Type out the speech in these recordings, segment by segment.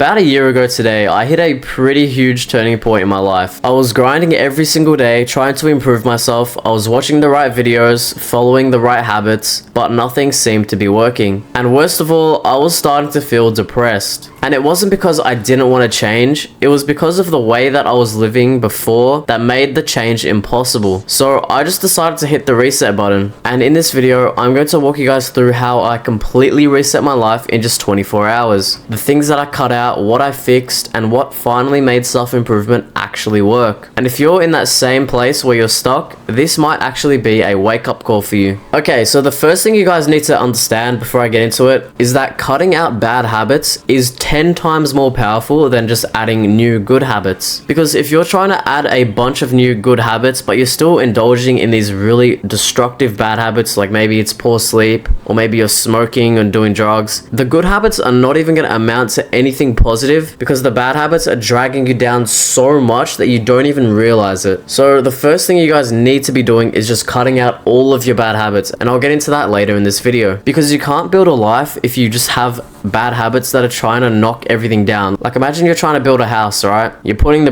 About a year ago today, I hit a pretty huge turning point in my life. I was grinding every single day, trying to improve myself. I was watching the right videos, following the right habits, but nothing seemed to be working. And worst of all, I was starting to feel depressed. And it wasn't because I didn't want to change, it was because of the way that I was living before that made the change impossible. So I just decided to hit the reset button. And in this video, I'm going to walk you guys through how I completely reset my life in just 24 hours. The things that I cut out, what I fixed, and what finally made self-improvement actually work. And if you're in that same place where you're stuck, this might actually be a wake-up call for you. Okay, so the first thing you guys need to understand before I get into it is that cutting out bad habits is 10 times more powerful than just adding new good habits. Because if you're trying to add a bunch of new good habits, but you're still indulging in these really destructive bad habits, like maybe it's poor sleep, or maybe you're smoking and doing drugs, the good habits are not even going to amount to anything positive because the bad habits are dragging you down so much that you don't even realize it. So the first thing you guys need to be doing is just cutting out all of your bad habits, and I'll get into that later in this video. Because you can't build a life if you just have bad habits that are trying to knock everything down. Like imagine you're trying to build a house, right? You're laying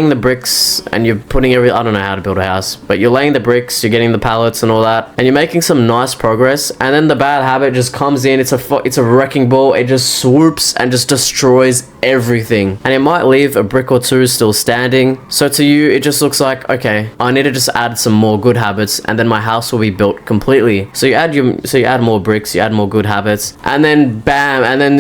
the bricks and you're putting I don't know how to build a house, but you're laying the bricks, you're getting the pallets and all that, and you're making some nice progress, and then the bad habit just comes in, it's a wrecking ball, it just swoops and just destroys everything. And it might leave a brick or two still standing. So to you, it just looks like, okay, I need to just add some more good habits and then my house will be built completely. So you add more bricks, you add more good habits, and then bam, and then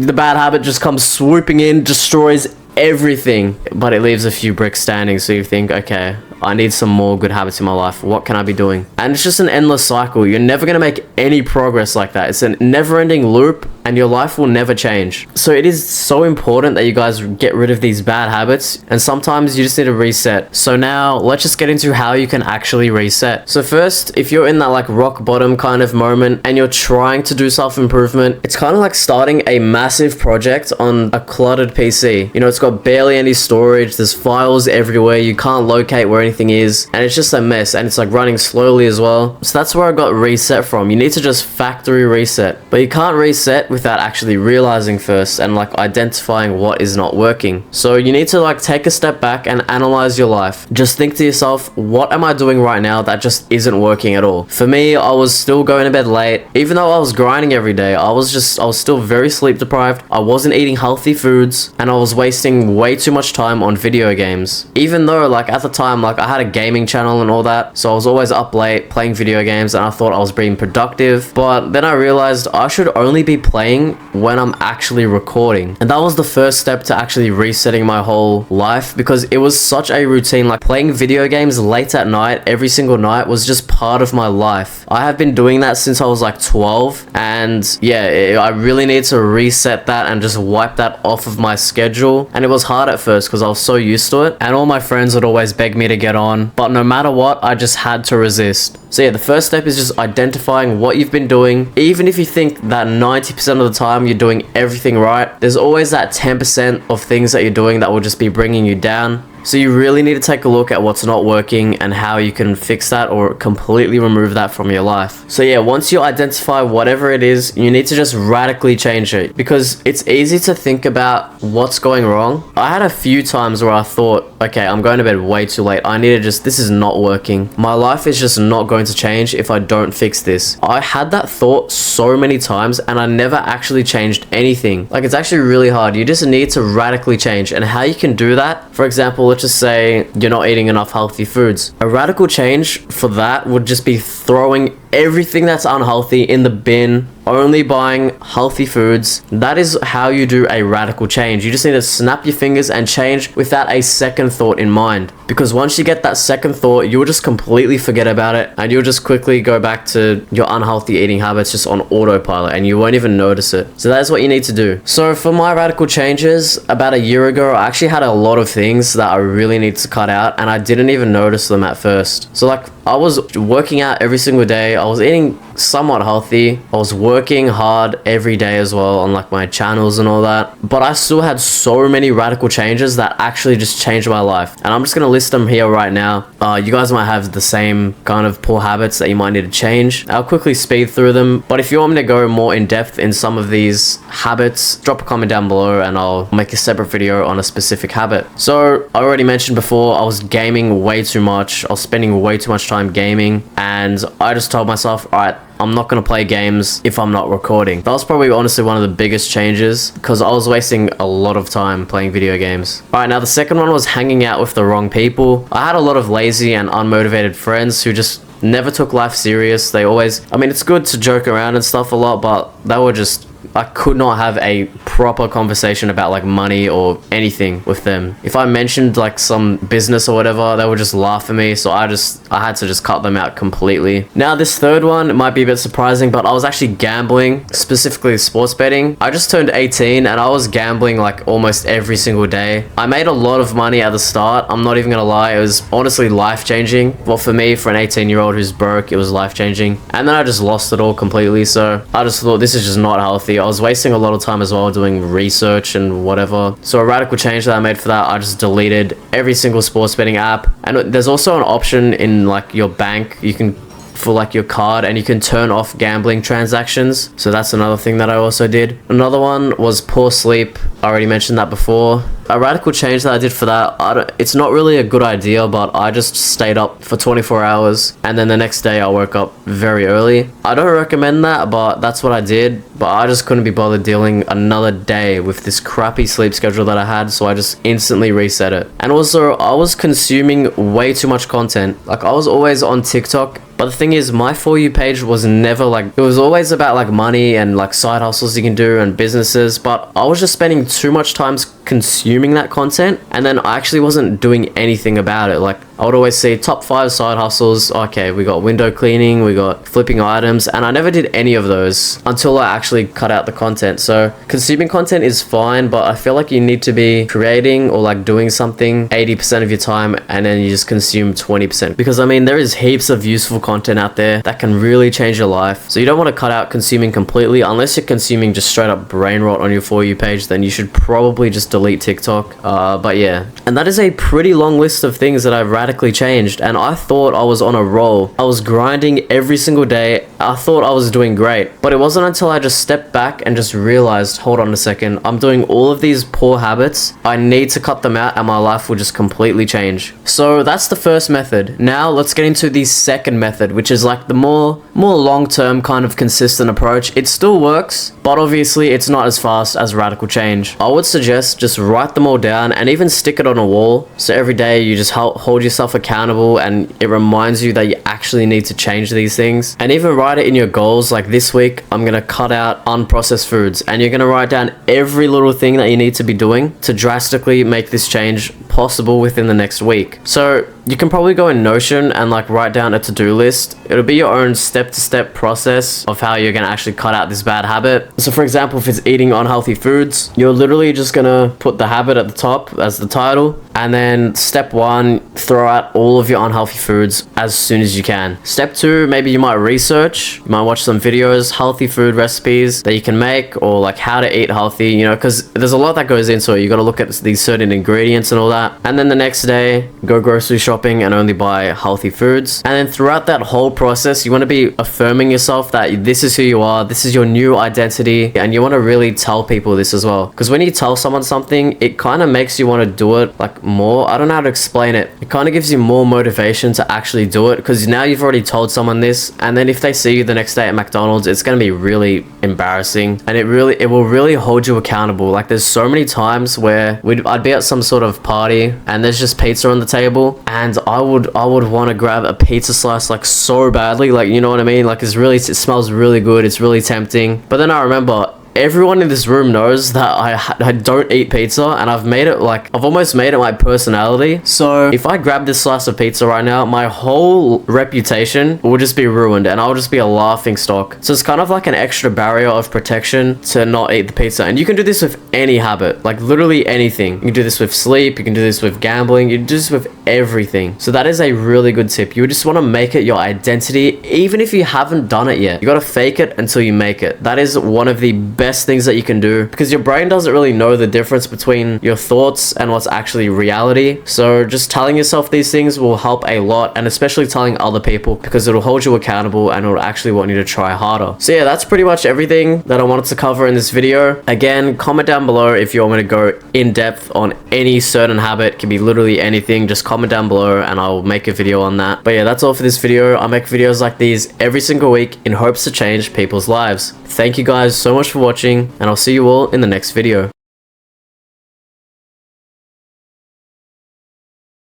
the bad habit just comes swooping in, destroys everything, but it leaves a few bricks standing. So you think, okay, I need some more good habits in my life. What can I be doing? And it's just an endless cycle. You're never going to make any progress like that. It's a never-ending loop, and your life will never change. So it is so important that you guys get rid of these bad habits, and sometimes you just need to reset. So now let's just get into how you can actually reset. So first, if you're in that like rock bottom kind of moment and you're trying to do self-improvement, it's kind of like starting a massive project on a cluttered PC. You know, it's got barely any storage, there's files everywhere, you can't locate where anything is, and it's just a mess, and it's like running slowly as well. So that's where I got reset from. You need to just factory reset, but you can't reset without actually realizing first and like identifying what is not working. So you need to like take a step back and analyze your life. Just think to yourself, what am I doing right now that just isn't working at all? For me, I was still going to bed late. Even though I was grinding every day, I was still very sleep deprived. I wasn't eating healthy foods, and I was wasting way too much time on video games. Even though like at the time, like I had a gaming channel and all that, so I was always up late playing video games, and I thought I was being productive. But then I realized I should only be playing when I'm actually recording. And that was the first step to actually resetting my whole life, because it was such a routine. Like playing video games late at night every single night was just part of my life. I have been doing that since I was like 12, and yeah, I really need to reset that and just wipe that off of my schedule. And it was hard at first because I was so used to it, and all my friends would always beg me to get on, but no matter what, I just had to resist. So yeah, the first step is just identifying what you've been doing. Even if you think that 90% of the time you're doing everything right, there's always that 10% of things that you're doing that will just be bringing you down. So you really need to take a look at what's not working and how you can fix that or completely remove that from your life. So yeah, once you identify whatever it is, you need to just radically change it, because it's easy to think about what's going wrong. I had a few times where I thought, okay, I'm going to bed way too late. This is not working. My life is just not going to change if I don't fix this. I had that thought so many times, and I never actually changed anything. Like, it's actually really hard. You just need to radically change. And how you can do that, for example, let's just say you're not eating enough healthy foods. A radical change for that would just be throwing everything that's unhealthy in the bin, only buying healthy foods. That is how you do a radical change. You just need to snap your fingers and change without a second thought in mind. Because once you get that second thought, you'll just completely forget about it, and you'll just quickly go back to your unhealthy eating habits just on autopilot, and you won't even notice it. So that's what you need to do. So for my radical changes, about a year ago, I actually had a lot of things that I really need to cut out, and I didn't even notice them at first. So like, I was working out every single day. I was eating somewhat healthy. I was working hard every day as well on like my channels and all that, but I still had so many radical changes that actually just changed my life, and I'm just gonna list them here right now. You guys might have the same kind of poor habits that you might need to change. I'll quickly speed through them, but if you want me to go more in depth in some of these habits, drop a comment down below and I'll make a separate video on a specific habit. So I already mentioned before, I was gaming way too much. I was spending way too much time gaming, and I just told myself, all right, I'm not going to play games if I'm not recording. That was probably honestly one of the biggest changes, because I was wasting a lot of time playing video games. Alright, now the second one was hanging out with the wrong people. I had a lot of lazy and unmotivated friends who just never took life serious. They always, I mean, it's good to joke around and stuff a lot, but they were just, I could not have a proper conversation about like money or anything with them. If I mentioned like some business or whatever, they would just laugh at me. So I had to just cut them out completely. Now this third one, it might be a bit surprising, but I was actually gambling, specifically sports betting. I just turned 18 and I was gambling like almost every single day. I made a lot of money at the start. I'm not even gonna lie. It was honestly life-changing. Well, for me, for an 18-year-old who's broke, it was life-changing. And then I just lost it all completely. So I just thought this is just not healthy. I was wasting a lot of time as well doing research and whatever. So a radical change that I made for that, I just deleted every single sports betting app. And there's also an option in like your bank, you can, for like your card, and you can turn off gambling transactions. So that's another thing that I also did. Another one was poor sleep. I already mentioned that before. A radical change that I did for that, it's not really a good idea, but I just stayed up for 24 hours and then the next day I woke up very early. I don't recommend that, but that's what I did. But I just couldn't be bothered dealing another day with this crappy sleep schedule that I had, so I just instantly reset it. And also, I was consuming way too much content. Like, I was always on TikTok, but the thing is, my For You page was never like, it was always about like money and like side hustles you can do and businesses, but I was just spending too much time consuming that content, and then I actually wasn't doing anything about it. Like, I would always see top 5 side hustles. Okay, we got window cleaning, we got flipping items, and I never did any of those until I actually cut out the content. So consuming content is fine, but I feel like you need to be creating or like doing something 80% of your time, and then you just consume 20%. Because I mean, there is heaps of useful content out there that can really change your life. So you don't want to cut out consuming completely. Unless you're consuming just straight up brain rot on your For You page, then you should probably just delete TikTok. But yeah, and that is a pretty long list of things that I've radically changed, and I thought I was on a roll. I was grinding every single day. I thought I was doing great, but it wasn't until I just stepped back and just realized, hold on a second, I'm doing all of these poor habits. I need to cut them out and my life will just completely change. So that's the first method. Now let's get into the second method, which is like the more long-term kind of consistent approach. It still works, but obviously it's not as fast as radical change. I would suggest just write them all down and even stick it on a wall, so every day you just hold yourself accountable and it reminds you that you actually need to change these things. And even write it in your goals, like this week I'm gonna cut out unprocessed foods, and you're gonna write down every little thing that you need to be doing to drastically make this change possible within the next week. So you can probably go in Notion and like write down a to-do list. It'll be your own step-to-step process of how you're gonna actually cut out this bad habit. So for example, if it's eating unhealthy foods, you're literally just gonna put the habit at the top as the title, and then step 1, throw out all of your unhealthy foods as soon as you can. Step 2, maybe you might research, you might watch some videos, healthy food recipes that you can make, or like how to eat healthy, you know, because there's a lot that goes into it. You got to look at these certain ingredients and all that. And then the next day, go grocery shopping and only buy healthy foods. And then throughout that whole process, you want to be affirming yourself that this is who you are, this is your new identity, and you want to really tell people this as well. Because when you tell someone something, it kind of makes you want to do it like more. I don't know how to explain it. It kind of gives you more motivation to actually do it, because now you've already told someone this, and then if they see you the next day at McDonald's, it's going to be really embarrassing, and it will really hold you accountable. Like, there's so many times where I'd be at some sort of party and there's just pizza on the table, and I would want to grab a pizza slice like so badly, like, you know what I mean? Like, it smells really good, it's really tempting, but then I remember everyone in this room knows that I don't eat pizza, and I've almost made it my personality. So if I grab this slice of pizza right now, my whole reputation will just be ruined, and I'll just be a laughing stock. So it's kind of like an extra barrier of protection to not eat the pizza. And you can do this with any habit, like literally anything. You can do this with sleep, you can do this with gambling, you can do this with everything. So that is a really good tip. You just want to make it your identity, even if you haven't done it yet. You got to fake it until you make it. That is one of the best things that you can do, because your brain doesn't really know the difference between your thoughts and what's actually reality. So just telling yourself these things will help a lot, and especially telling other people, because it'll hold you accountable and it'll actually want you to try harder. So yeah, that's pretty much everything that I wanted to cover in this video. Again, comment down below if you want me to go in depth on any certain habit. It can be literally anything. Just comment down below and I'll make a video on that. But yeah, that's all for this video. I make videos like these every single week in hopes to change people's lives. Thank you guys so much for watching, and I'll see you all in the next video.